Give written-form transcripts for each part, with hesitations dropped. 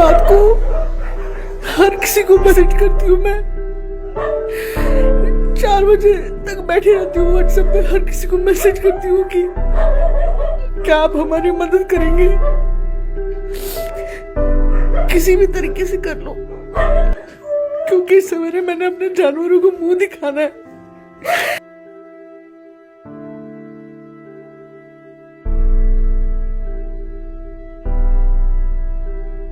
रात को हर किसी को मैसेज करती हूँ। मैं 4 बजे तक बैठी रहती हूँ व्हाट्सएप पे, हर किसी को मैसेज करती हूँ कि क्या आप हमारी मदद करेंगे, किसी भी तरीके से कर लो, क्योंकि सवेरे मैंने अपने जानवरों को मुंह दिखाना है।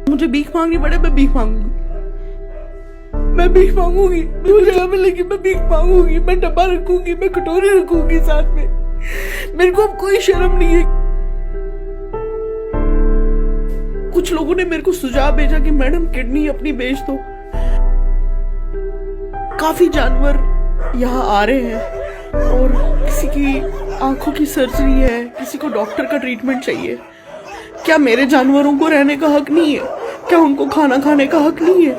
मुझे भीख मांगनी पड़े, मैं भीख मांगूंगी, मैं भीख मांगूंगी, मुझे जगह मिलेगी मैं भीख मांगूंगी, मैं डब्बा रखूंगी, मैं कटोरी रखूंगी साथ में। मेरे को अब कोई शर्म नहीं है। कुछ लोगों ने मेरे को सुझाव भेजा कि मैडम किडनी अपनी बेच दो। काफी जानवर यहाँ आ रहे हैं और किसी की आंखों की सर्जरी है, किसी को डॉक्टर का ट्रीटमेंट चाहिए। क्या मेरे जानवरों को रहने का हक नहीं है? क्या उनको खाना खाने का हक नहीं है?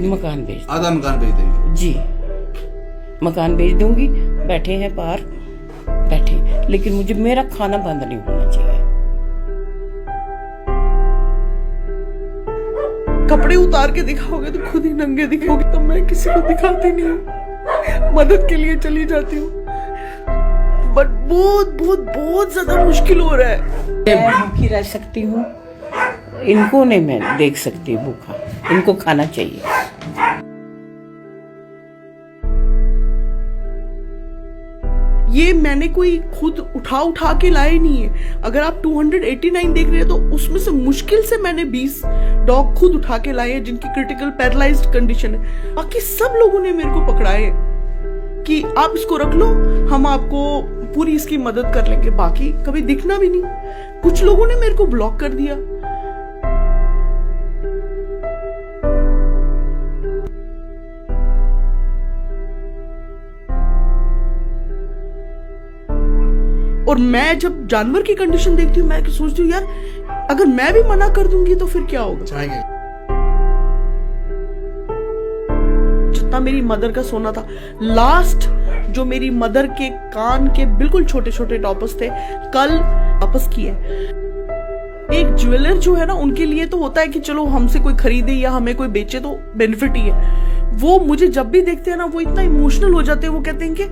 मकान बेच, आधा मकान बेच देंगे जी, मकान बेच दूंगी। बैठे हैं बाहर बैठे, लेकिन मुझे मेरा खाना बंद नहीं होना चाहिए। कपड़े उतार के दिखाओगे तो खुद ही नंगे दिखाओगे, तो मैं किसी को दिखाती नहीं हूँ, मदद के लिए चली जाती हूँ। बट बहुत बहुत बहुत ज्यादा मुश्किल हो रहा है। मैं भूखी रह सकती हूँ, इनको नहीं मैं देख सकती भूखा, इनको खाना चाहिए। ये मैंने कोई खुद उठा के लाए नहीं है। अगर आप 289 देख रहे हैं तो उसमें से मुश्किल से मैंने 20 डॉग खुद उठा के लाए हैं जिनकी क्रिटिकल पैरालाइज्ड कंडीशन है। बाकी सब लोगों ने मेरे को पकड़ाए कि आप इसको रख लो, हम आपको पूरी इसकी मदद कर लेंगे। बाकी कभी दिखना भी नहीं। कुछ लोगों ने मेरे को ब्लॉक कर दिया। और मैं जब जानवर की कंडीशन देखती हूँ, मैं सोचती हूँ यार अगर मैं भी मना कर दूंगी तो फिर क्या होगा। जितना मेरी मदर का सोना था, लास्ट जो मेरी मदर के कान के बिल्कुल छोटे छोटे टॉपर्स थे, कल वापस किए। एक ज्वेलर जो है ना, उनके लिए तो होता है कि चलो हमसे कोई खरीदे या हमें कोई बेचे तो बेनिफिट ही है। वो मुझे जब भी देखते हैं ना, वो इतना इमोशनल हो जाते हैं। वो कहते हैं कि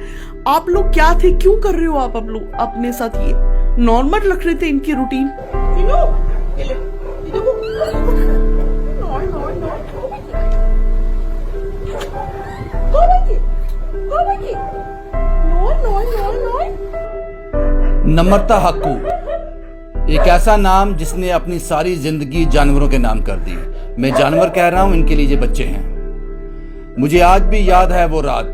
आप लोग क्या थे, क्यों कर रहे हो आप लोग अपने साथ ये। नॉर्मल रख रहे थे इनकी रूटीन। नम्रता हक्कू, एक ऐसा नाम जिसने अपनी सारी जिंदगी जानवरों के नाम कर दी। मैं जानवर कह रहा हूं, इनके लिए ये बच्चे हैं। मुझे आज भी याद है वो रात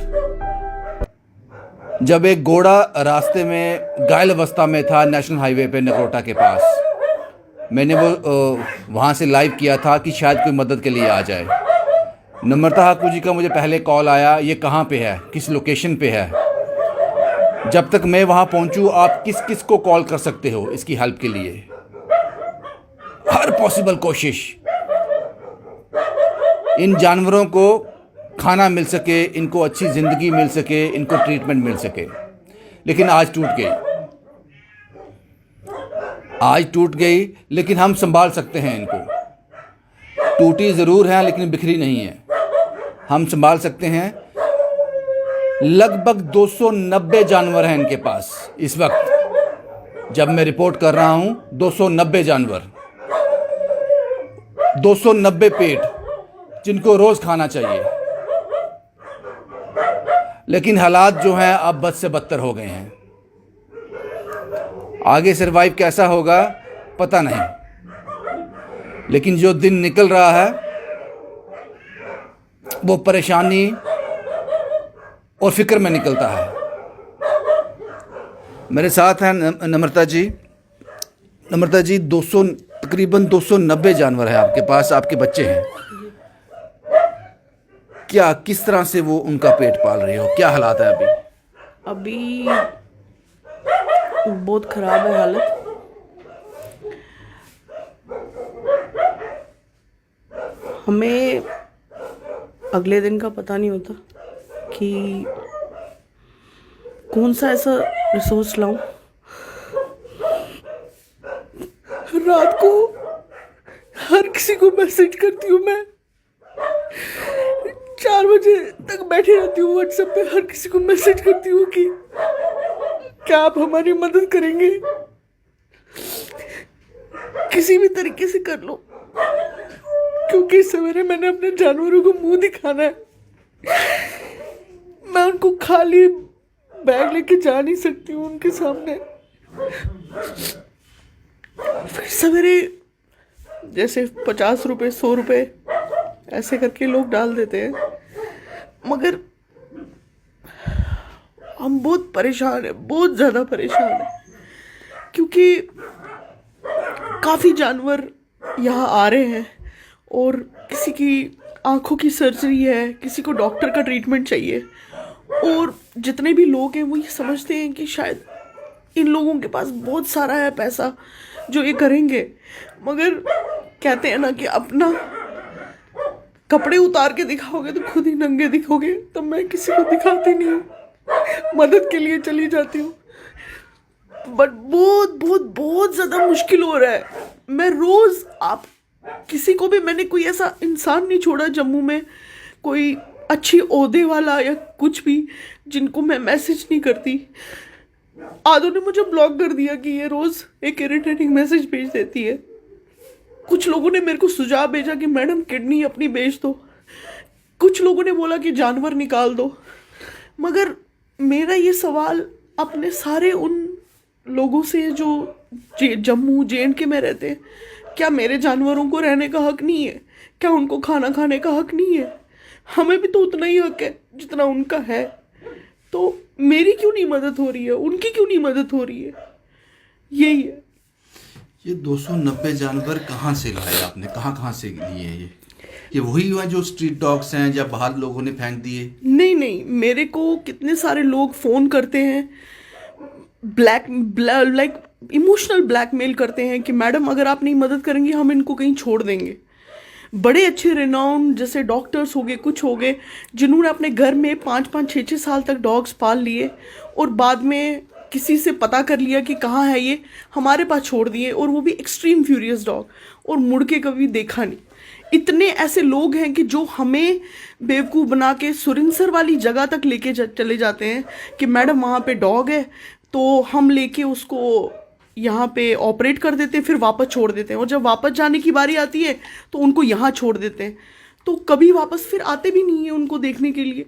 जब एक घोड़ा रास्ते में घायल अवस्था में था, नेशनल हाईवे पे नगरोटा के पास। मैंने वो वहाँ से लाइव किया था कि शायद कोई मदद के लिए आ जाए। नम्रता हक्कू जी का मुझे पहले कॉल आया, ये कहाँ पे है, किस लोकेशन पे है। जब तक मैं वहाँ पहुँचूँ, आप किस किस को कॉल कर सकते हो इसकी हेल्प के लिए। हर पॉसिबल कोशिश, इन जानवरों को खाना मिल सके, इनको अच्छी ज़िंदगी मिल सके, इनको ट्रीटमेंट मिल सके। लेकिन आज टूट गई, आज टूट गई, लेकिन हम संभाल सकते हैं इनको। टूटी ज़रूर है लेकिन बिखरी नहीं है, हम संभाल सकते हैं। लगभग 290 जानवर हैं इनके पास इस वक्त जब मैं रिपोर्ट कर रहा हूं। 290 जानवर, 290 पेट जिनको रोज खाना चाहिए। लेकिन हालात जो हैं अब बद से बदतर हो गए हैं। आगे सरवाइव कैसा होगा पता नहीं, लेकिन जो दिन निकल रहा है वो परेशानी और फिक्र में निकलता है। मेरे साथ हैं नम्रता जी। नम्रता जी, तकरीबन 290 जानवर हैं आपके पास, आपके बच्चे हैं। क्या किस तरह से वो उनका पेट पाल रही हो, क्या हालात है अभी? अभी बहुत खराब है हालत। हमें अगले दिन का पता नहीं होता कि कौन सा ऐसा रिसोर्स लाऊं रात को हर किसी को मैसेज करती हूँ मैं, 4 बजे तक बैठी रहती हूँ व्हाट्सएप पे, हर किसी को मैसेज करती हूँ कि क्या आप हमारी मदद करेंगे, किसी भी तरीके से कर लो, क्योंकि सवेरे मैंने अपने जानवरों को मुंह दिखाना है। मैं उनको खाली बैग लेके जा नहीं सकती हूँ उनके सामने। फिर सवेरे जैसे 50 रुपए 100 रुपए ऐसे करके लोग डाल देते हैं, मगर हम बहुत परेशान हैं, बहुत ज़्यादा परेशान हैं, क्योंकि काफ़ी जानवर यहाँ आ रहे हैं और किसी की आंखों की सर्जरी है, किसी को डॉक्टर का ट्रीटमेंट चाहिए, और जितने भी लोग हैं वो ये समझते हैं कि शायद इन लोगों के पास बहुत सारा है पैसा जो ये करेंगे, मगर कहते हैं ना कि अपना कपड़े उतार के दिखाओगे तो खुद ही नंगे दिखोगे। तो मैं किसी को दिखाती नहीं हूँ, मदद के लिए चली जाती हूँ, बट बहुत बहुत बहुत ज़्यादा मुश्किल हो रहा है। मैं रोज़, आप किसी को भी, मैंने कोई ऐसा इंसान नहीं छोड़ा जम्मू में, कोई अच्छी ओहदे वाला या कुछ भी, जिनको मैं मैसेज नहीं करती। आदो ने मुझे ब्लॉक कर दिया कि ये रोज़ एक इरिटेटिंग मैसेज भेज देती है। कुछ लोगों ने मेरे को सुझाव भेजा कि मैडम किडनी अपनी बेच दो, कुछ लोगों ने बोला कि जानवर निकाल दो, मगर मेरा ये सवाल अपने सारे उन लोगों से जो जम्मू JNK में रहते हैं, क्या मेरे जानवरों को रहने का हक नहीं है? क्या उनको खाना खाने का हक नहीं है? हमें भी तो उतना ही हक है जितना उनका है। तो मेरी क्यों नहीं मदद हो रही है, उनकी क्यों नहीं मदद हो रही है? यही है। ये 290 जानवर कहाँ से लाए आपने, कहाँ से लिए हैं ये वही हुआ जो स्ट्रीट डॉग्स हैं या बाहर लोगों ने फेंक दिए? नहीं, मेरे को कितने सारे लोग फ़ोन करते हैं, लाइक इमोशनल ब्लैकमेल करते हैं कि मैडम अगर आप नहीं मदद करेंगे हम इनको कहीं छोड़ देंगे। बड़े अच्छे रिनाउंड जैसे डॉक्टर्स हो गए, कुछ हो गए, जिन्होंने अपने घर में 5-5, 6-6 साल तक डॉग्स पाल लिए और बाद में किसी से पता कर लिया कि कहाँ है ये, हमारे पास छोड़ दिए, और वो भी एक्सट्रीम फ्यूरियस डॉग, और मुड़ के कभी देखा नहीं। इतने ऐसे लोग हैं कि जो हमें बेवकूफ़ बना के सुरिनसर वाली जगह तक लेके चले जाते हैं कि मैडम वहाँ पे डॉग है, तो हम लेके उसको यहाँ पे ऑपरेट कर देते हैं, फिर वापस छोड़ देते हैं, और जब वापस जाने की बारी आती है तो उनको यहाँ छोड़ देते हैं, तो कभी वापस फिर आते भी नहीं है उनको देखने के लिए।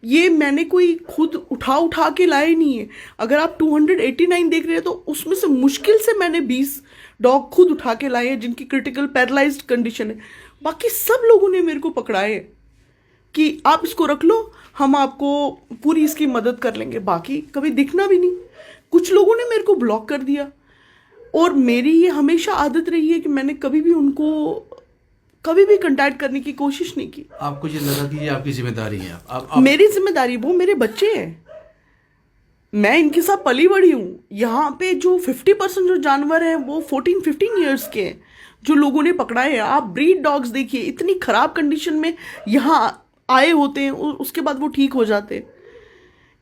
ये मैंने कोई खुद उठा के लाए नहीं है। अगर आप 289 देख रहे हैं तो उसमें से मुश्किल से मैंने 20 डॉग खुद उठा के लाए हैं जिनकी क्रिटिकल पैरालाइज्ड कंडीशन है। बाकी सब लोगों ने मेरे को पकड़ाए हैं कि आप इसको रख लो, हम आपको पूरी इसकी मदद कर लेंगे, बाकी कभी दिखना भी नहीं। कुछ लोगों ने मेरे को ब्लॉक कर दिया, और मेरी ये हमेशा आदत रही है कि मैंने कभी भी उनको कभी भी कांटेक्ट करने की कोशिश नहीं की। आपको ये लगा कि ये आपकी जिम्मेदारी है? आप मेरी जिम्मेदारी, वो मेरे बच्चे हैं, मैं इनके साथ पली बड़ी हूँ। यहाँ पे जो 50% जो जानवर हैं वो 14-15 ईयर्स के हैं जो लोगों ने पकड़ाए हैं। आप ब्रीड डॉग्स देखिए, इतनी ख़राब कंडीशन में यहाँ आए होते हैं, उसके बाद वो ठीक हो जाते हैं।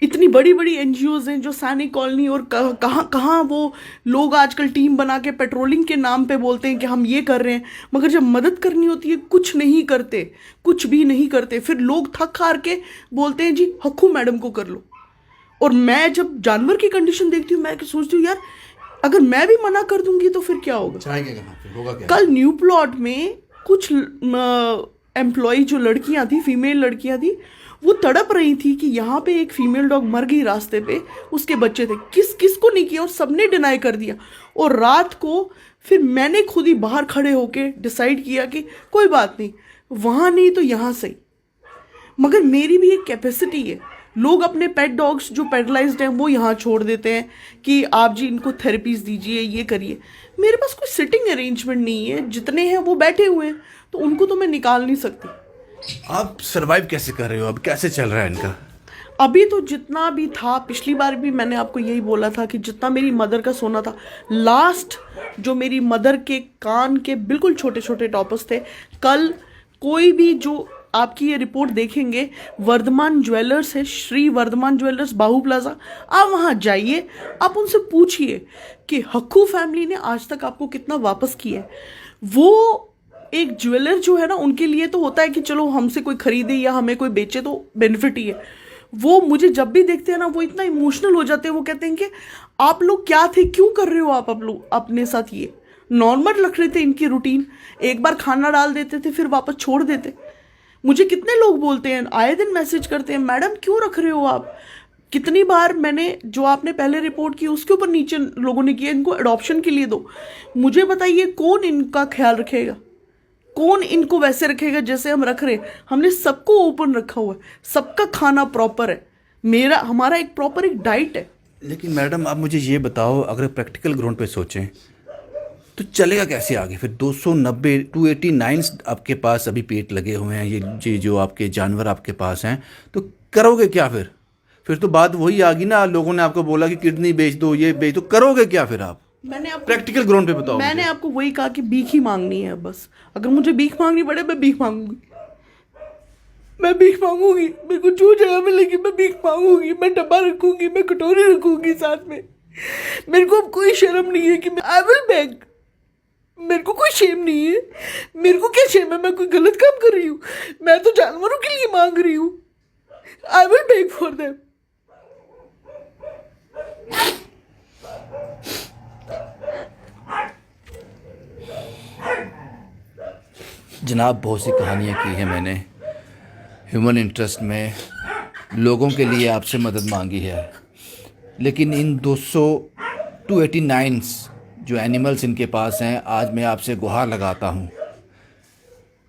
इतनी बड़ी बड़ी NGOs हैं जो सैनिक कॉलोनी और कहाँ वो लोग आजकल टीम बना के पेट्रोलिंग के नाम पे बोलते हैं कि हम ये कर रहे हैं, मगर जब मदद करनी होती है कुछ नहीं करते, कुछ भी नहीं करते। फिर लोग थक हार के बोलते हैं जी हक्कू मैडम को कर लो। और मैं जब जानवर की कंडीशन देखती हूँ मैं सोचती हूँ यार अगर मैं भी मना कर दूंगी तो फिर क्या होगा, जाएंगे कहाँ पे, होगा क्या? कल न्यू प्लॉट में कुछ एम्प्लॉय जो लड़कियां थी, फीमेल लड़कियां थी, वो तड़प रही थी कि यहाँ पे एक फीमेल डॉग मर गई रास्ते पे, उसके बच्चे थे, किस को नहीं किया, और सबने डिनाई कर दिया। और रात को फिर मैंने खुद ही बाहर खड़े होके डिसाइड किया कि कोई बात नहीं, वहाँ नहीं तो यहाँ सही। मगर मेरी भी एक कैपेसिटी है, लोग अपने पेट डॉग्स जो पैरालाइज्ड हैं वो यहाँ छोड़ देते हैं कि आप जी इनको थेरेपीज दीजिए, ये करिए। मेरे पास कोई सिटिंग अरेंजमेंट नहीं है, जितने हैं वो बैठे हुए हैं, तो उनको तो मैं निकाल नहीं सकती। आप सरवाइव कैसे कर रहे हो, अब कैसे चल रहा है इनका? अभी तो जितना भी था, पिछली बार भी मैंने आपको यही बोला था कि जितना मेरी मदर का सोना था, लास्ट जो मेरी मदर के कान के बिल्कुल छोटे छोटे टॉपर्स थे, कल कोई भी जो आपकी ये रिपोर्ट देखेंगे, वर्धमान ज्वेलर्स है, श्री वर्धमान ज्वेलर्स, बाहू प्लाजा, आप वहाँ जाइए, आप उनसे पूछिए कि हक्कू फैमिली ने आज तक आपको कितना वापस किया है। वो एक ज्वेलर जो है ना, उनके लिए तो होता है कि चलो हमसे कोई खरीदे या हमें कोई बेचे तो बेनिफिट ही है। वो मुझे जब भी देखते हैं ना, वो इतना इमोशनल हो जाते हैं। वो कहते हैं कि आप लोग क्या थे, क्यों कर रहे हो आप लोग अपने साथ ये। नॉर्मल रख रहे थे इनकी रूटीन, एक बार खाना डाल देते थे फिर वापस छोड़ देते। मुझे कितने लोग बोलते हैं, आए दिन मैसेज करते हैं, मैडम क्यों रख रहे हो आप। कितनी बार मैंने, जो आपने पहले रिपोर्ट की उसके ऊपर नीचे लोगों ने किया, इनको अडॉप्शन के लिए दो। मुझे बताइए कौन इनका ख्याल रखेगा, कौन इनको वैसे रखेगा जैसे हम रख रहे हैं। हमने सबको ओपन रखा हुआ है, सबका खाना प्रॉपर है, हमारा एक प्रॉपर एक डाइट है। लेकिन मैडम आप मुझे ये बताओ, अगर प्रैक्टिकल ग्राउंड पे सोचें तो चलेगा कैसे आगे फिर। 289 आपके पास अभी पेट लगे हुए हैं, ये जो आपके जानवर आपके पास हैं, तो करोगे क्या फिर तो बात वही आ गई ना, लोगों ने आपको बोला कि किडनी बेच दो, ये बेच दो, करोगे क्या फिर आप। मैंने आपको प्रैक्टिकल ग्राउंड पे बताओ। मैंने आपको वही कहा कि भीख ही मांगनी है बस। अगर मुझे भीख मांगनी पड़े मैं भीख मांगूंगी, मैं भीख मांगूंगी। मेरे को जो जगह मिलेगी मैं भीख मांगूंगी, मैं डब्बा रखूंगी, मैं कटोरी रखूंगी साथ में। मेरे को अब कोई शर्म नहीं है कि मैं आई विल बेग। मेरे को कोई शेम नहीं है। मेरे को क्या शेम है, मैं कोई गलत काम कर रही हूँ। मैं तो जानवरों के लिए मांग रही हूँ। I will bag for them. जनाब बहुत सी कहानियाँ की हैं मैंने, ह्यूमन इंटरेस्ट में लोगों के लिए आपसे मदद मांगी है, लेकिन इन 289 जो एनिमल्स इनके पास हैं, आज मैं आपसे गुहार लगाता हूँ,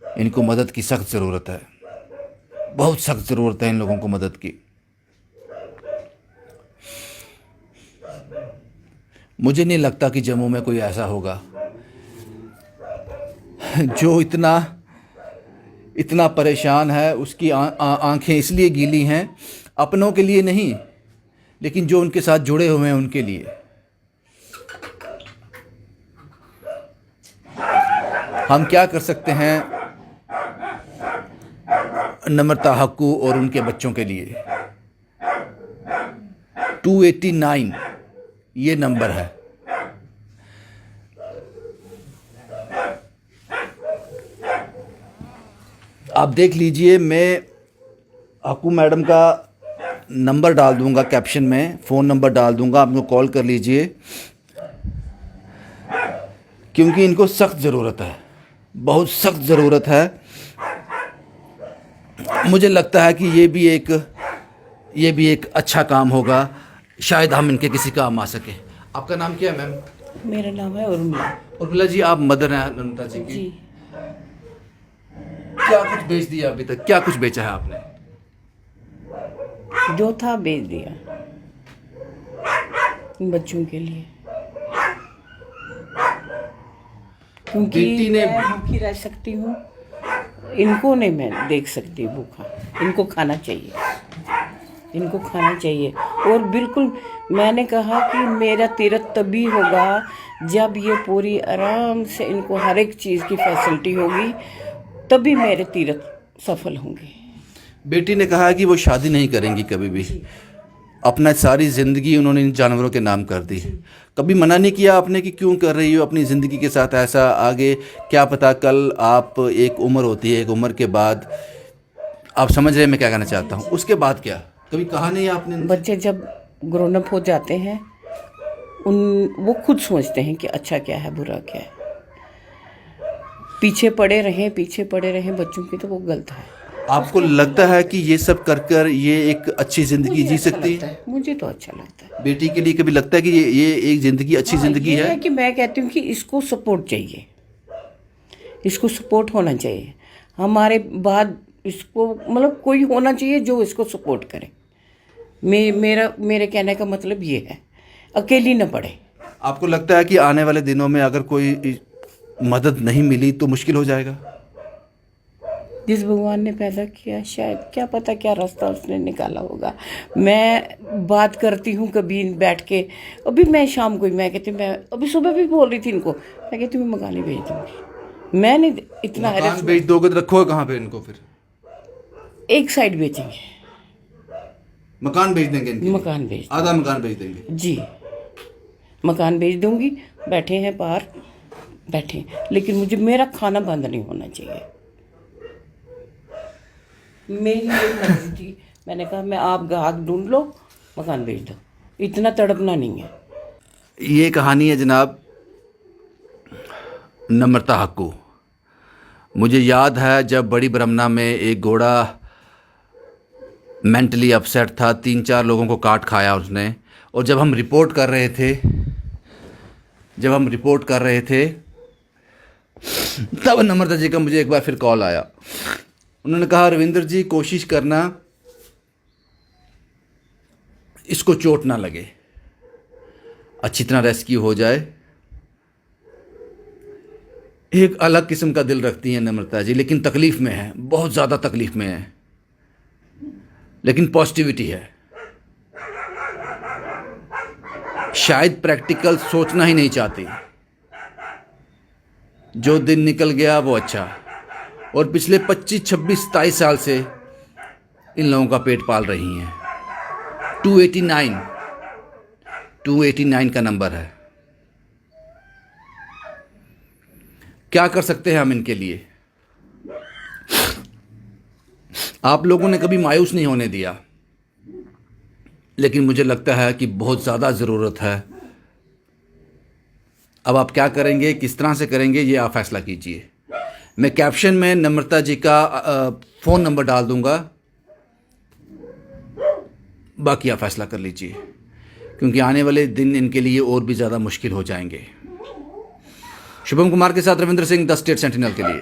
इनको मदद की सख्त ज़रूरत है, बहुत सख्त ज़रूरत है इन लोगों को मदद की। मुझे नहीं लगता कि जम्मू में कोई ऐसा होगा जो इतना परेशान है। उसकी आंखें इसलिए गीली हैं, अपनों के लिए नहीं, लेकिन जो उनके साथ जुड़े हुए हैं उनके लिए। हम क्या कर सकते हैं नम्रता हक्कू और उनके बच्चों के लिए। 289 ये नंबर है। आप देख लीजिए, मैं हक्कू मैडम का नंबर डाल दूंगा कैप्शन में, फ़ोन नंबर डाल दूंगा, आप उनको कॉल कर लीजिए, क्योंकि इनको सख्त ज़रूरत है, बहुत सख्त ज़रूरत है। मुझे लगता है कि ये भी एक अच्छा काम होगा, शायद हम इनके किसी काम आ सके। आपका नाम क्या है मैम? मेरा नाम है उर्मिला। उर्मिला जी, आप मदर हैं नम्रता जी की। जी, क्या कुछ बेच दिया अभी तक, क्या कुछ बेचा है आपने? जो था बेच दिया बच्चों के लिए, क्योंकि बेटी ने मैं भूखी रह सकती हूँ, इनको नहीं मैं देख सकती भूखा। इनको खाना चाहिए, इनको खाना चाहिए। और बिल्कुल मैंने कहा कि मेरा तीर्थ तभी होगा जब ये पूरी आराम से इनको हर एक चीज़ की फैसिलिटी होगी, तभी मेरे तीर्थ सफल होंगे। बेटी ने कहा कि वो शादी नहीं करेंगी कभी भी, अपना सारी ज़िंदगी उन्होंने इन जानवरों के नाम कर दी। कभी मना नहीं किया आपने कि क्यों कर रही हो अपनी ज़िंदगी के साथ ऐसा, आगे क्या पता कल आप, एक उम्र होती है, एक उम्र के बाद आप समझ रहे हैं मैं क्या कहना चाहता हूँ, उसके बाद क्या कभी कहा नहीं आपने? बच्चे जब ग्रोन अप हो जाते हैं, वो खुद सोचते हैं कि अच्छा क्या है बुरा क्या है। पीछे पड़े रहें बच्चों की, तो वो गलत है। आपको लगता है कि ये सब कर ये एक अच्छी ज़िंदगी जी सकती है? मुझे तो अच्छा लगता है। बेटी के लिए कभी लगता है कि ये एक ज़िंदगी अच्छी ज़िंदगी ये है? कि मैं कहती हूँ कि इसको सपोर्ट चाहिए, इसको सपोर्ट होना चाहिए हमारे बाद। इसको मतलब कोई होना चाहिए जो इसको सपोर्ट करे। मेरे कहने का मतलब ये है, अकेली न पड़े। आपको लगता है कि आने वाले दिनों में अगर कोई मदद नहीं मिली तो मुश्किल हो जाएगा? जिस भगवान ने पैदा किया, शायद क्या पता क्या रास्ता उसने निकाला होगा। मैं बात करती हूँ कभी बैठ के, अभी मैं शाम को मैं कहती हूँ, मैं अभी सुबह भी बोल रही थी इनको, मैं कहती हूँ मैं मकान ही भेज दूँगी। मैं नहीं इतना मकान बेच दोगे तो रखोगे कहाँ पे इनको फिर? एक साइड बेचेंगे, मकान बेच देंगे इनके लिए? मकान बेच, आधा मकान बेच देंगे? जी मकान बेच दूंगी। बैठे हैं बाहर, बैठे, लेकिन मुझे मेरा खाना बंद नहीं होना चाहिए। मेरी ये मर्जी थी, मैंने कहा मैं आप गाहक ढूंढ लो, मकान बेच दो, इतना तड़पना नहीं है। ये कहानी है जनाब नम्रता हक्कू। मुझे याद है जब बड़ी ब्रह्मना में एक घोड़ा मेंटली अपसेट था, 3-4 लोगों को काट खाया उसने, और जब हम रिपोर्ट कर रहे थे तब नम्रता जी का मुझे एक बार फिर कॉल आया। उन्होंने कहा रविंद्र जी कोशिश करना इसको चोट ना लगे, अच्छी तरह रेस्क्यू हो जाए। एक अलग किस्म का दिल रखती हैं नम्रता जी, लेकिन तकलीफ़ में है, बहुत ज़्यादा तकलीफ़ में है, लेकिन पॉजिटिविटी है। शायद प्रैक्टिकल सोचना ही नहीं चाहती। जो दिन निकल गया वो अच्छा। और पिछले 25, 26, 27 साल से इन लोगों का पेट पाल रही हैं। 289 का नंबर है। क्या कर सकते हैं हम इनके लिए? आप लोगों ने कभी मायूस नहीं होने दिया, लेकिन मुझे लगता है कि बहुत ज़्यादा ज़रूरत है। अब आप क्या करेंगे, किस तरह से करेंगे, ये आप फैसला कीजिए। मैं कैप्शन में नम्रता जी का फ़ोन नंबर डाल दूंगा, बाकी आप फैसला कर लीजिए, क्योंकि आने वाले दिन इनके लिए और भी ज़्यादा मुश्किल हो जाएंगे। शुभम कुमार के साथ Ravindra Singh, the state sentinel के लिए।